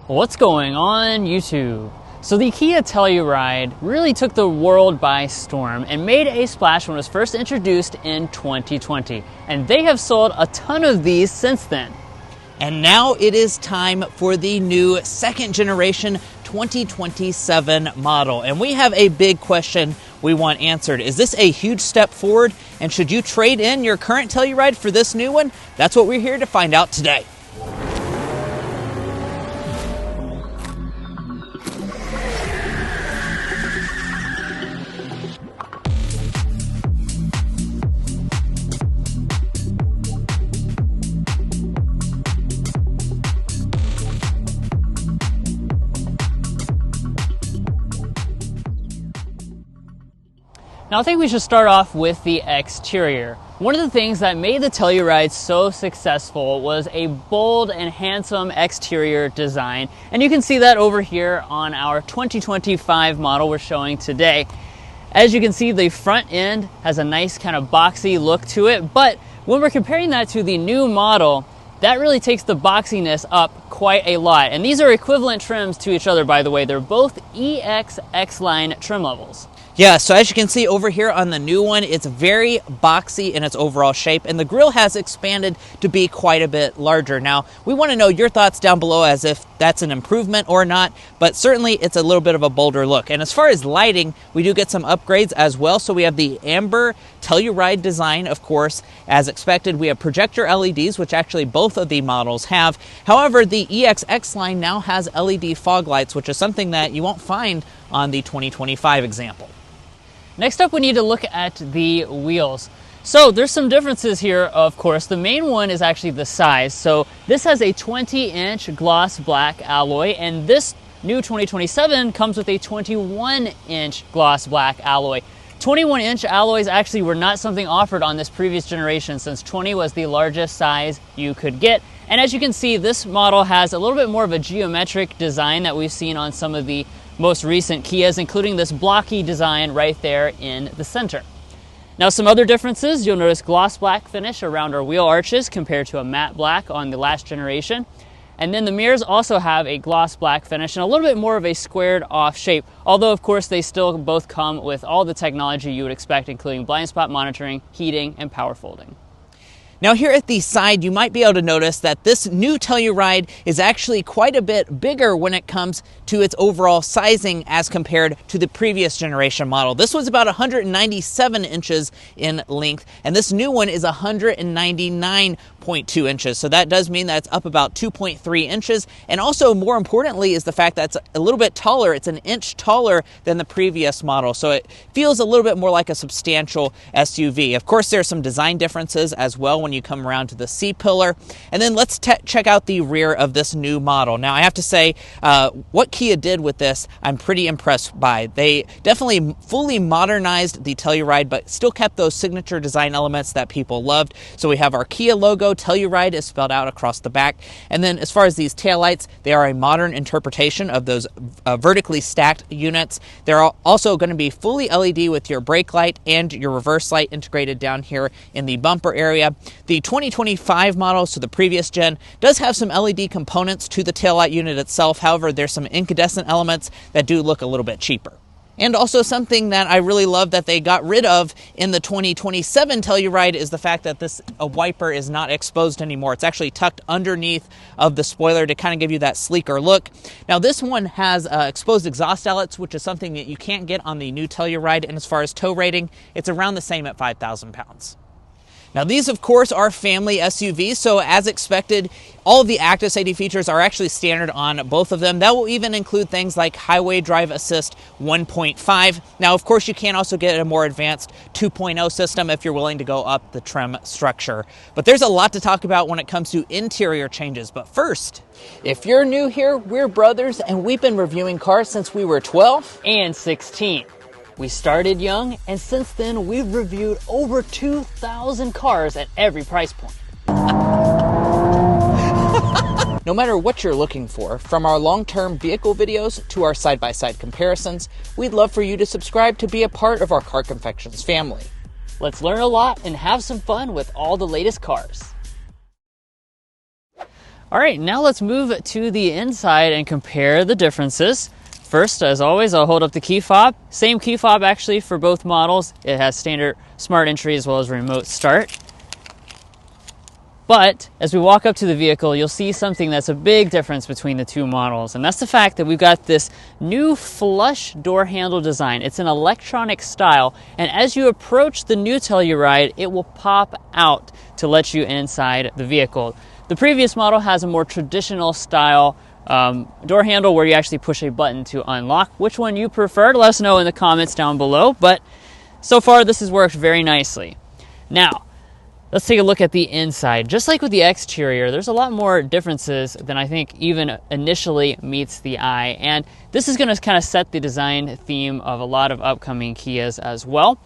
What's going on YouTube? So the Kia Telluride really took the world by storm and made a splash when it was first introduced in 2020. And they have sold a ton of these since then. And now it is time for the new second generation 2027 model. And we have a big question we want answered. Is this a huge step forward? And should you trade in your current Telluride for this new one? That's what we're here to find out today. Now I think we should start off with the exterior. One of the things that made the Telluride so successful was a bold and handsome exterior design. And you can see that over here on our 2025 model we're showing today. As you can see, the front end has a nice kind of boxy look to it, but when we're comparing that to the new model, that really takes the boxiness up quite a lot. And these are equivalent trims to each other, by the way. They're both EX X-Line trim levels. Yeah, so as you can see over here on the new one, it's very boxy in its overall shape, and the grille has expanded to be quite a bit larger. Now, we want to know your thoughts down below as if that's an improvement or not, but certainly it's a little bit of a bolder look. And as far as lighting, we do get some upgrades as well. So we have the amber Telluride design, of course, as expected. We have projector LEDs, which actually both of the models have. However, the EXX line now has LED fog lights, which is something that you won't find on the 2025 example. Next up, we need to look at the wheels. So there's some differences here, of course. The main one is actually the size. So this has a 20-inch gloss black alloy, and this new 2027 comes with a 21-inch gloss black alloy. 21-inch alloys actually were not something offered on this previous generation, since 20 was the largest size you could get. And as you can see, this model has a little bit more of a geometric design that we've seen on some of the most recent Kias, including this blocky design right there in the center. Now, some other differences, you'll notice gloss black finish around our wheel arches compared to a matte black on the last generation. And then the mirrors also have a gloss black finish and a little bit more of a squared off shape, although of course they still both come with all the technology you would expect, including blind spot monitoring, heating, and power folding. Now here at the side, you might be able to notice that this new Telluride is actually quite a bit bigger when it comes to its overall sizing as compared to the previous generation model. This was about 197 inches in length, and this new one is 199.2 inches. So that does mean that it's up about 2.3 inches. And also, more importantly, is the fact that it's a little bit taller. It's an inch taller than the previous model. So it feels a little bit more like a substantial SUV. Of course, there are some design differences as well when you come around to the C-pillar. And then let's check out the rear of this new model. Now, I have to say, what Kia did with this, I'm pretty impressed by. They definitely fully modernized the Telluride, but still kept those signature design elements that people loved. So we have our Kia logo. Telluride is spelled out across the back. And then as far as these taillights, they are a modern interpretation of those vertically stacked units. They're also going to be fully LED with your brake light and your reverse light integrated down here in the bumper area. The 2025 model, so the previous gen, does have some LED components to the taillight unit itself. However, there's some incandescent elements that do look a little bit cheaper. And also something that I really love that they got rid of in the 2027 Telluride is the fact that this wiper is not exposed anymore. It's actually tucked underneath of the spoiler to kind of give you that sleeker look. Now this one has exposed exhaust outlets, which is something that you can't get on the new Telluride. And as far as tow rating, it's around the same at 5,000 pounds. Now these, of course, are family SUVs, so as expected, all of the active safety features are actually standard on both of them. That will even include things like Highway Drive Assist 1.5. Now, of course, you can also get a more advanced 2.0 system if you're willing to go up the trim structure. But there's a lot to talk about when it comes to interior changes. But first, if you're new here, we're brothers, and we've been reviewing cars since we were 12 and 16. We started young, and since then, we've reviewed over 2,000 cars at every price point. No matter what you're looking for, from our long-term vehicle videos to our side-by-side comparisons, we'd love for you to subscribe to be a part of our Car Confections family. Let's learn a lot and have some fun with all the latest cars. All right, now let's move to the inside and compare the differences. First, as always, I'll hold up the key fob. Same key fob actually for both models. It has standard smart entry as well as remote start. But as we walk up to the vehicle, you'll see something that's a big difference between the two models, and that's the fact that we've got this new flush door handle design. It's an electronic style, and as you approach the new Telluride, it will pop out to let you inside the vehicle. The previous model has a more traditional style door handle where you actually push a button to unlock. Which one you prefer? Let us know in the comments down below, but so far this has worked very nicely. Now, let's take a look at the inside. Just like with the exterior, there's a lot more differences than I think even initially meets the eye. And this is going to kind of set the design theme of a lot of upcoming Kias as well.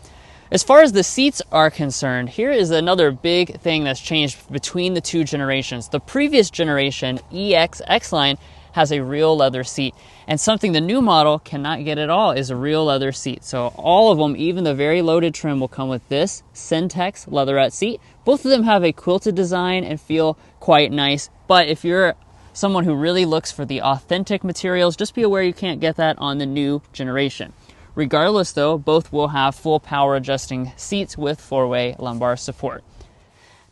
As far as the seats are concerned, here is another big thing that's changed between the two generations. The previous generation, EX X-Line, has a real leather seat, and something the new model cannot get at all is a real leather seat. So all of them, even the very loaded trim, will come with this Syntex leatherette seat. Both of them have a quilted design and feel quite nice, but if you're someone who really looks for the authentic materials, just be aware you can't get that on the new generation. Regardless though, both will have full power adjusting seats with 4-way lumbar support.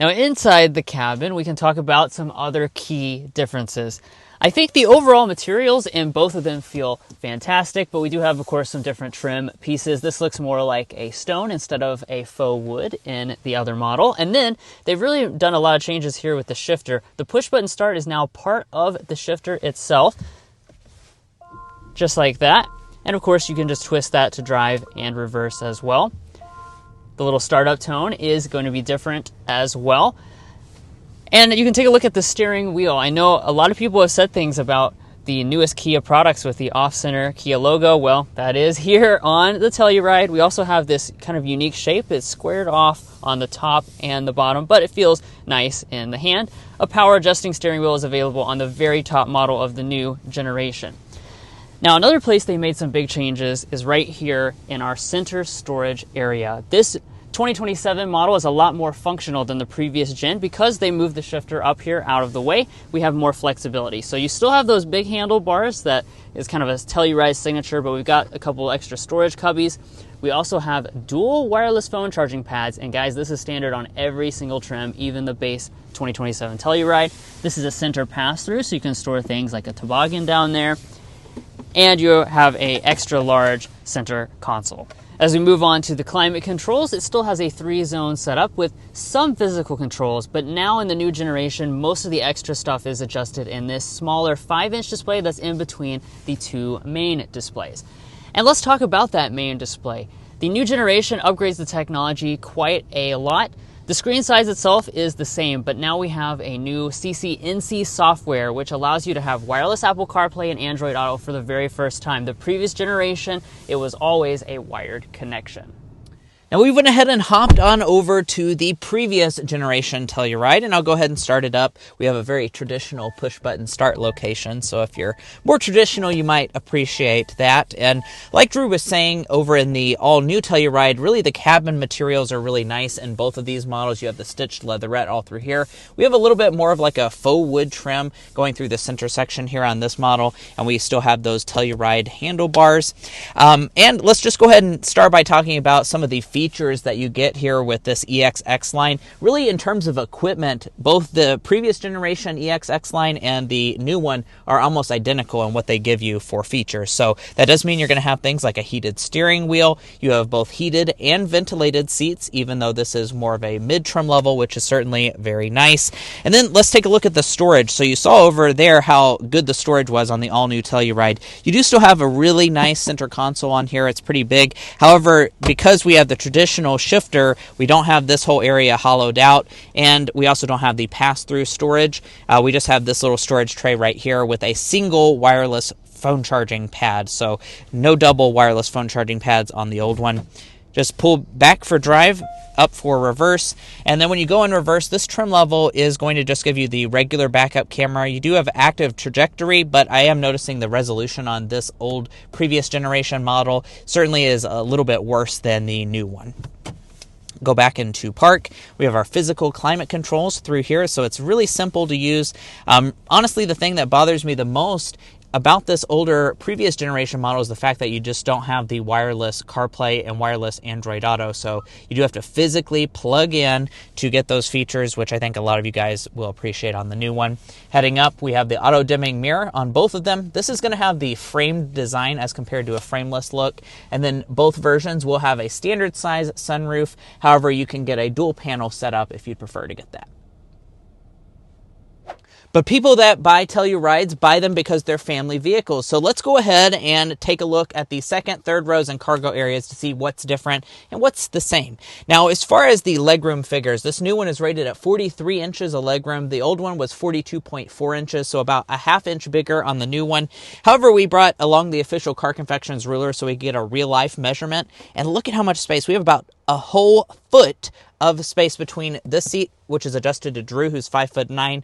Now inside the cabin, we can talk about some other key differences. I think the overall materials in both of them feel fantastic, but we do have, of course, some different trim pieces. This looks more like a stone instead of a faux wood in the other model. And then they've really done a lot of changes here with the shifter. The push button start is now part of the shifter itself, just like that. And of course, you can just twist that to drive and reverse as well. The little startup tone is going to be different as well. And you can take a look at the steering wheel. I know a lot of people have said things about the newest Kia products with the off-center Kia logo. Well, that is here on the Telluride. We also have this kind of unique shape. It's squared off on the top and the bottom, but it feels nice in the hand. A power adjusting steering wheel is available on the very top model of the new generation. Now, another place they made some big changes is right here in our center storage area. This 2027 model is a lot more functional than the previous gen because they moved the shifter up here out of the way. We have more flexibility. So you still have those big handlebars that is kind of a Telluride signature, but we've got a couple extra storage cubbies. We also have dual wireless phone charging pads, and guys, this is standard on every single trim, even the base 2027 Telluride. This is a center pass-through, so you can store things like a toboggan down there, and you have a extra large center console. As we move on to the climate controls, it still has a 3-zone setup with some physical controls, but now in the new generation, most of the extra stuff is adjusted in this smaller 5-inch display that's in between the two main displays. And let's talk about that main display. The new generation upgrades the technology quite a lot. The screen size itself is the same, but now we have a new CC-NC software, which allows you to have wireless Apple CarPlay and Android Auto for the very first time. The previous generation, it was always a wired connection. Now we went ahead and hopped on over to the previous generation Telluride, and I'll go ahead and start it up. We have a very traditional push-button start location, so if you're more traditional, you might appreciate that. And like Drew was saying, over in the all-new Telluride, really the cabin materials are really nice in both of these models. You have the stitched leatherette all through here. We have a little bit more of like a faux wood trim going through the center section here on this model, and we still have those Telluride handlebars. And let's just go ahead and start by talking about some of the features that you get here with this EXX line. Really, in terms of equipment, both the previous generation EXX line and the new one are almost identical in what they give you for features. So that does mean you're going to have things like a heated steering wheel. You have both heated and ventilated seats, even though this is more of a mid-trim level, which is certainly very nice. And then let's take a look at the storage. So you saw over there how good the storage was on the all-new Telluride. You do still have a really nice center console on here. It's pretty big. However, because we have the traditional shifter, we don't have this whole area hollowed out, and we also don't have the pass-through storage. We just have this little storage tray right here with a single wireless phone charging pad, so no double wireless phone charging pads on the old one. Just pull back for drive, up for reverse, and then when you go in reverse, this trim level is going to just give you the regular backup camera. You do have active trajectory, but I am noticing the resolution on this old previous generation model certainly is a little bit worse than the new one. go back into park. We have our physical climate controls through here, so it's really simple to use. Honestly, the thing that bothers me the most about this older previous generation model is the fact that you just don't have the wireless CarPlay and wireless Android Auto. So you do have to physically plug in to get those features, which I think a lot of you guys will appreciate on the new one. Heading up, we have the auto dimming mirror on both of them. This is going to have the framed design as compared to a frameless look. And then both versions will have a standard size sunroof. However, you can get a dual panel setup if you'd prefer to get that. But people that buy Tellurides buy them because they're family vehicles. So let's go ahead and take a look at the second, third rows, and cargo areas to see what's different and what's the same. Now, as far as the legroom figures, this new one is rated at 43 inches of legroom. The old one was 42.4 inches, so about a half inch bigger on the new one. However, we brought along the official Car Confections ruler so we get a real-life measurement. And look at how much space. We have about a whole foot of space between this seat, which is adjusted to Drew, who's 5'9"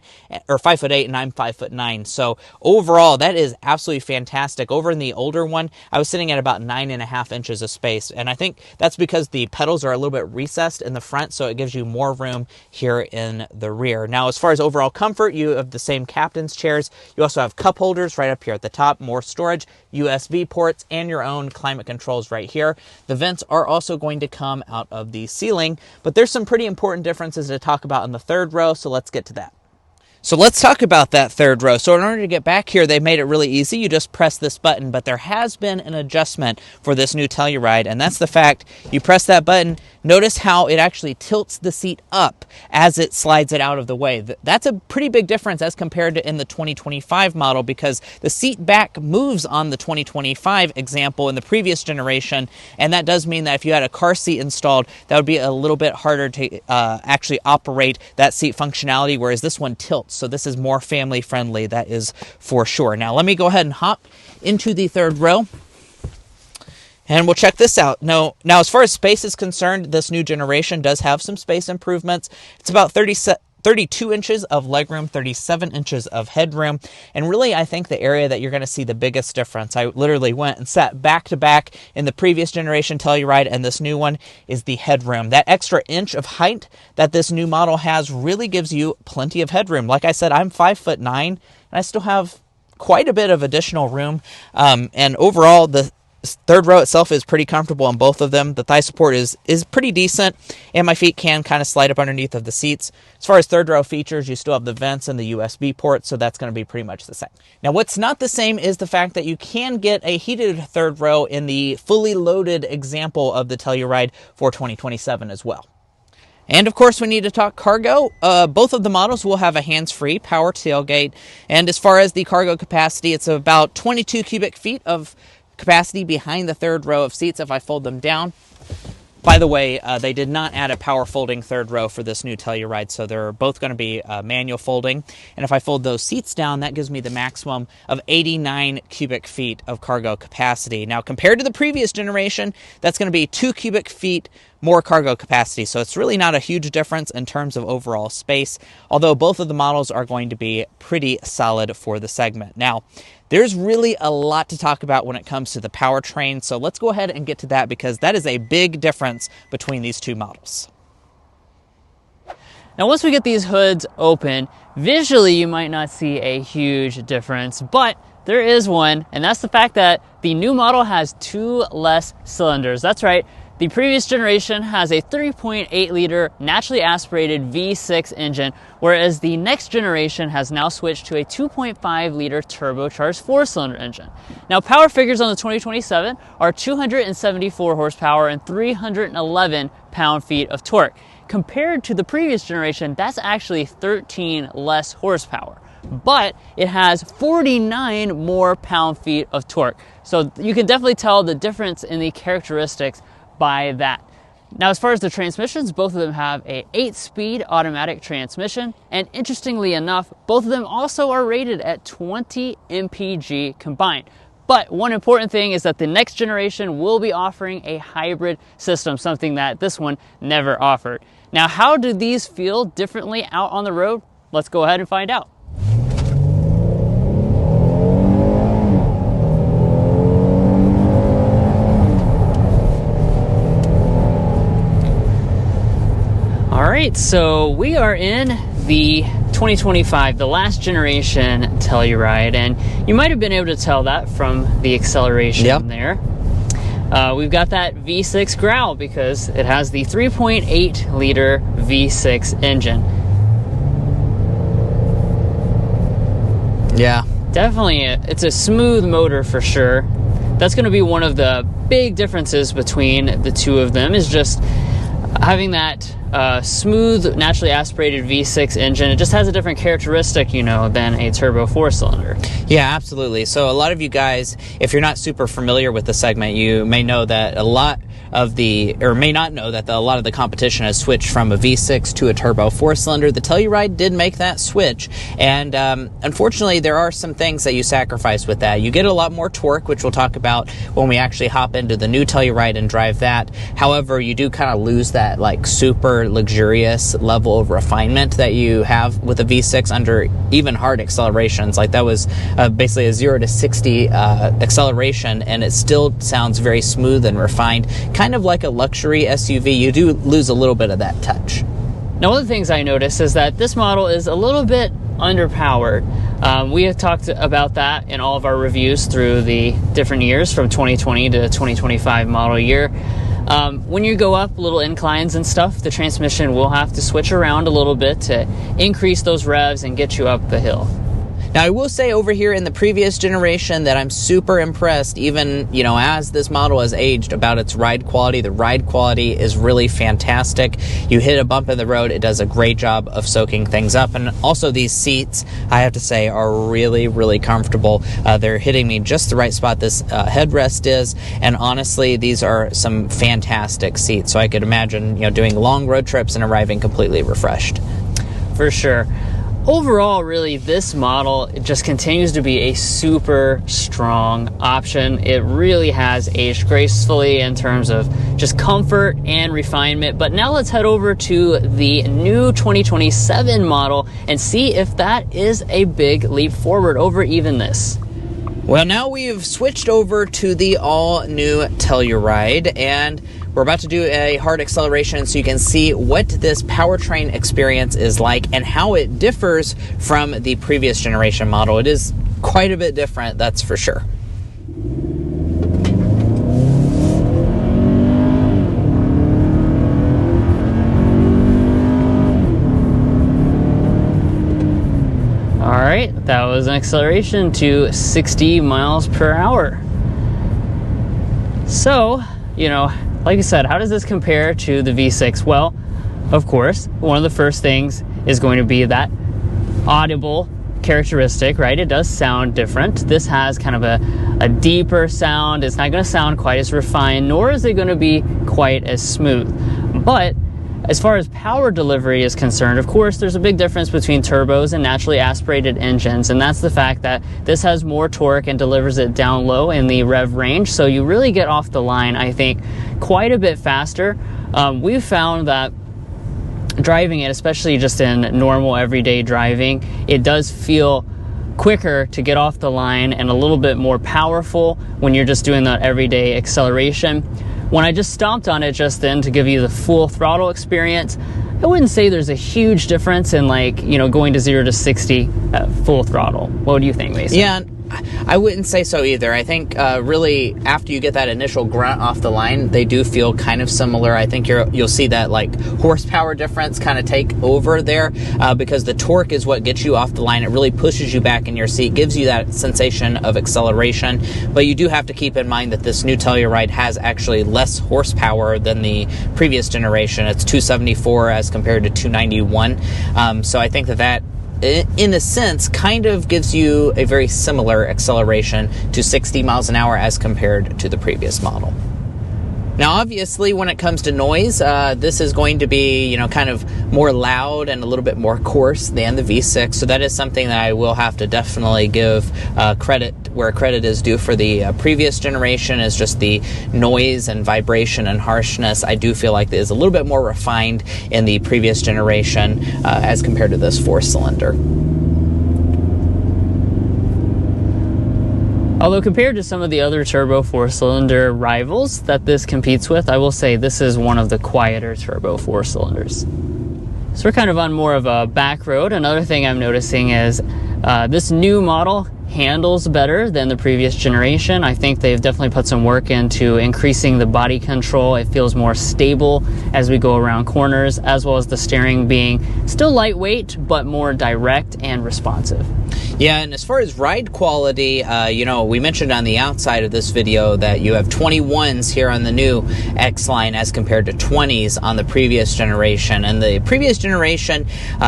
or 5'8", and I'm 5'9". So overall, that is absolutely fantastic. Over in the older one, I was sitting at about 9.5 inches of space, and I think that's because the pedals are a little bit recessed in the front, so it gives you more room here in the rear. Now, as far as overall comfort, you have the same captain's chairs. You also have cup holders right up here at the top, more storage, USB ports, and your own climate controls right here. The vents are also going to come out of the ceiling, but there's some pretty important differences to talk about in the third row, so let's get to that. So let's talk about that third row. So in order to get back here, they made it really easy. You just press this button, but there has been an adjustment for this new Telluride, and that's the fact you press that button. Notice how it actually tilts the seat up as it slides it out of the way. That's a pretty big difference as compared to in the 2025 model, because the seat back moves on the 2025 example in the previous generation, and that does mean that if you had a car seat installed, that would be a little bit harder to actually operate that seat functionality, whereas this one tilts. So this is more family friendly, that is for sure. Now let me go ahead and hop into the third row, and we'll check this out. Now as far as space is concerned, this new generation does have some space improvements. It's about 32 inches of legroom, 37 inches of headroom, and really I think the area that you're going to see the biggest difference, I literally went and sat back to back in the previous generation Telluride and this new one, is the headroom. That extra inch of height that this new model has really gives you plenty of headroom. Like I said, I'm 5'9", and I still have quite a bit of additional room, and overall the third row itself is pretty comfortable on both of them. The thigh support is pretty decent, and my feet can kind of slide up underneath of the seats. As far as third row features, you still have the vents and the USB port, so that's going to be pretty much the same. Now, what's not the same is the fact that you can get a heated third row in the fully loaded example of the Telluride for 2027 as well. And of course, we need to talk cargo. Both of the models will have a hands-free power tailgate, and as far as the cargo capacity, it's about 22 cubic feet of capacity behind the third row of seats if I fold them down. By the way, they did not add a power folding third row for this new Telluride, so they're both going to be manual folding. And if I fold those seats down, that gives me the maximum of 89 cubic feet of cargo capacity. Now, compared to the previous generation, that's going to be 2 cubic feet more cargo capacity, so it's really not a huge difference in terms of overall space, although both of the models are going to be pretty solid for the segment. Now, there's really a lot to talk about when it comes to the powertrain, so let's go ahead and get to that because that is a big difference between these two models. Now, once we get these hoods open, visually you might not see a huge difference, but there is one, and that's the fact that the new model has 2 less cylinders. That's right. The previous generation has a 3.8 liter naturally aspirated V6 engine, whereas the next generation has now switched to a 2.5 liter turbocharged 4-cylinder engine. Now, power figures on the 2027 are 274 horsepower and 311 pound-feet of torque. Compared to the previous generation, that's actually 13 less horsepower, but it has 49 more pound-feet of torque. So you can definitely tell the difference in the characteristics by that. Now, as far as the transmissions, both of them have a 8-speed automatic transmission, and interestingly enough, both of them also are rated at 20 mpg combined. But one important thing is that the next generation will be offering a hybrid system, something that this one never offered. Now, how do these feel differently out on the road? Let's go ahead and find out. right, so we are in the 2025, the last generation Telluride, and you might have been able to tell that from the acceleration there. We've got that V6 growl because it has the 3.8 liter V6 engine. Yeah. Definitely, it's a smooth motor for sure. That's going to be one of the big differences between the two of them, is just having that smooth, naturally aspirated V6 engine. It just has a different characteristic, you know, than a turbo 4-cylinder. Yeah, absolutely. So a lot of you guys, if you're not super familiar with the segment, you may know that a lot of the, or may not know that a lot of the competition has switched from a V6 to a turbo 4-cylinder. The Telluride did make that switch, and unfortunately there are some things that you sacrifice with that. You get a lot more torque, which we'll talk about when we actually hop into the new Telluride and drive that. However, you do kind of lose that like super luxurious level of refinement that you have with a V6 under even hard accelerations. Like that was basically a 0 to 60 acceleration, and it still sounds very smooth and refined, kind of like a luxury SUV. You do lose a little bit of that touch. Now, one of the things I noticed is that this model is a little bit underpowered. We have talked about that in all of our reviews through the different years from 2020 to 2025 model year. When you go up little inclines and stuff, the transmission will have to switch around a little bit to increase those revs and get you up the hill. Now, I will say over here in the previous generation that I'm super impressed, even, you know, as this model has aged, about its ride quality. The ride quality is really fantastic. You hit a bump in the road, it does a great job of soaking things up. And also these seats, I have to say, are really, really comfortable. They're hitting me just the right spot this headrest is. And honestly, these are some fantastic seats. So I could imagine, you know, doing long road trips and arriving completely refreshed. For sure. Overall, really, this model just continues to be a super strong option. It really has aged gracefully in terms of just comfort and refinement. But now let's head over to the new 2027 model and see if that is a big leap forward over even this. Well, now we've switched over to the all-new Telluride, and we're about to do a hard acceleration so you can see what this powertrain experience is like and how it differs from the previous generation model. It is quite a bit different, that's for sure. All right, that was an acceleration to 60 miles per hour. So, you know, like I said, how does this compare to the V6? Well, of course, one of the first things is going to be that audible characteristic, right? It does sound different. This has kind of a deeper sound. It's not going to sound quite as refined, nor is it going to be quite as smooth. But as far as power delivery is concerned, of course, there's a big difference between turbos and naturally aspirated engines, and that's the fact that this has more torque and delivers it down low in the rev range, so you really get off the line, I think, quite a bit faster. We've found that driving it, especially just in normal everyday driving, it does feel quicker to get off the line and a little bit more powerful when you're just doing that everyday acceleration. When I just stomped on it just then to give you the full throttle experience, I wouldn't say there's a huge difference in, like, you know, going to 0 to 60 at full throttle. What do you think, Mason? Yeah, I wouldn't say so either. I think really after you get that initial grunt off the line, they do feel kind of similar. I think you'll see that like horsepower difference kind of take over there because the torque is what gets you off the line. It really pushes you back in your seat, gives you that sensation of acceleration. But you do have to keep in mind that this new Telluride has actually less horsepower than the previous generation. It's 274 as compared to 291. So I think that in a sense, kind of gives you a very similar acceleration to 60 miles an hour as compared to the previous model. Now, obviously, when it comes to noise, this is going to be, you know, kind of more loud and a little bit more coarse than the V6. So that is something that I will have to definitely give credit where credit is due for the previous generation, is just the noise and vibration and harshness. I do feel like it is a little bit more refined in the previous generation as compared to this 4-cylinder. Although compared to some of the other turbo 4-cylinder rivals that this competes with, I will say this is one of the quieter turbo 4-cylinders. So we're kind of on more of a back road. Another thing I'm noticing is this new model handles better than the previous generation. I think they've definitely put some work into increasing the body control. It feels more stable as we go around corners, as well as the steering being still lightweight, but more direct and responsive. Yeah, and as far as ride quality, we mentioned on the outside of this video that you have 21s here on the new X-Line as compared to 20s on the previous generation. And the previous generation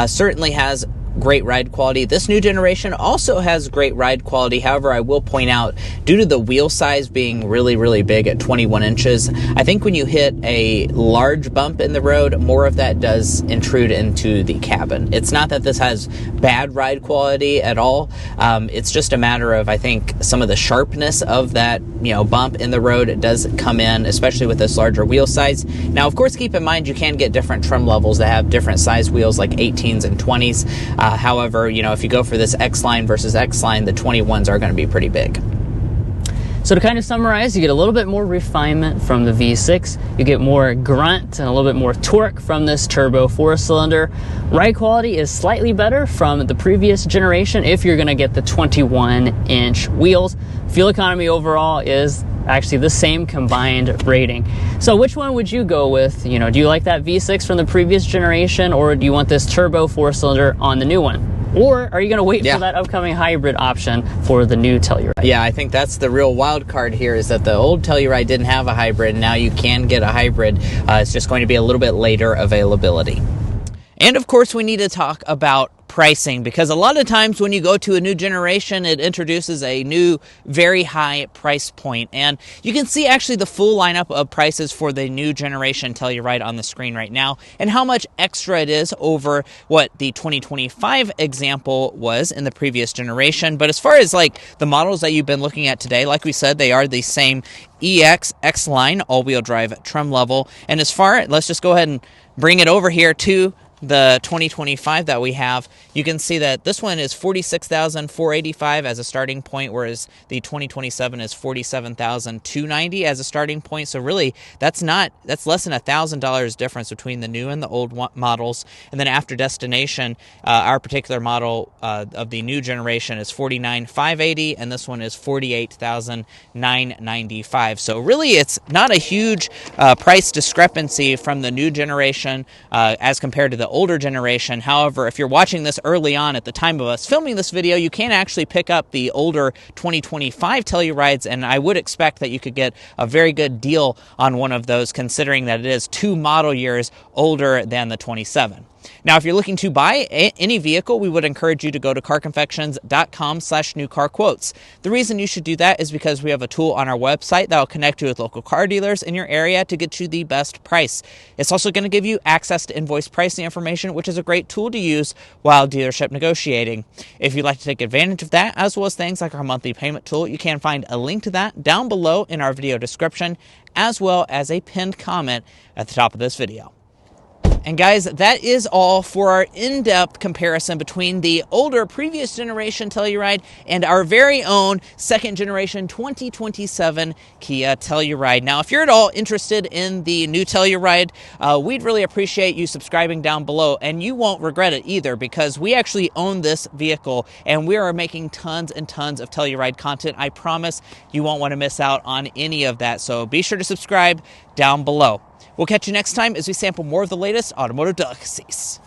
certainly has great ride quality. This new generation also has great ride quality. However, I will point out, due to the wheel size being really, really big at 21 inches, I think when you hit a large bump in the road, more of that does intrude into the cabin. It's not that this has bad ride quality at all. It's just a matter of, I think, some of the sharpness of that, bump in the road. It does come in, especially with this larger wheel size. Now, of course, keep in mind you can get different trim levels that have different size wheels, like 18s and 20s. However, if you go for this X-Line versus X-Line, the 21s are going to be pretty big. So to kind of summarize, you get a little bit more refinement from the V6. You get more grunt and a little bit more torque from this turbo 4-cylinder. Ride quality is slightly better from the previous generation if you're going to get the 21-inch wheels. Fuel economy overall is actually the same combined rating. So which one would you go with? Do you like that V6 from the previous generation, or do you want this turbo 4-cylinder on the new one? Or are you going to wait for that upcoming hybrid option for the new Telluride? Yeah, I think that's the real wild card here, is that the old Telluride didn't have a hybrid. Now you can get a hybrid. It's just going to be a little bit later availability. And of course, we need to talk about pricing, because a lot of times when you go to a new generation, it introduces a new very high price point. And you can see actually the full lineup of prices for the new generation Telluride on the screen right now, and how much extra it is over what the 2025 example was in the previous generation. But as far as like the models that you've been looking at today, like we said, they are the same EX X-Line all-wheel drive trim level. And let's just go ahead and bring it over here to the 2025 that we have. You can see that this one is $46,485 as a starting point, whereas the 2027 is $47,290 as a starting point. So really, that's less than $1,000 difference between the new and the old models. And then after destination, our particular model of the new generation is $49,580, and this one is $48,995. So really, it's not a huge price discrepancy from the new generation as compared to the older generation. However, if you're watching this early on at the time of us filming this video, you can actually pick up the older 2025 Tellurides, and I would expect that you could get a very good deal on one of those, considering that it is 2 model years older than the 27. Now, if you're looking to buy any vehicle, we would encourage you to go to carconfections.com/newcarquotes. The reason you should do that is because we have a tool on our website that will connect you with local car dealers in your area to get you the best price. It's also going to give you access to invoice pricing information, which is a great tool to use while dealership negotiating. If you'd like to take advantage of that, as well as things like our monthly payment tool, you can find a link to that down below in our video description, as well as a pinned comment at the top of this video. And guys, that is all for our in-depth comparison between the older previous generation Telluride and our very own second generation 2027 Kia Telluride. Now, if you're at all interested in the new Telluride, we'd really appreciate you subscribing down below, and you won't regret it either, because we actually own this vehicle and we are making tons and tons of Telluride content. I promise you won't want to miss out on any of that, so be sure to subscribe down below. We'll catch you next time as we sample more of the latest automotive delicacies.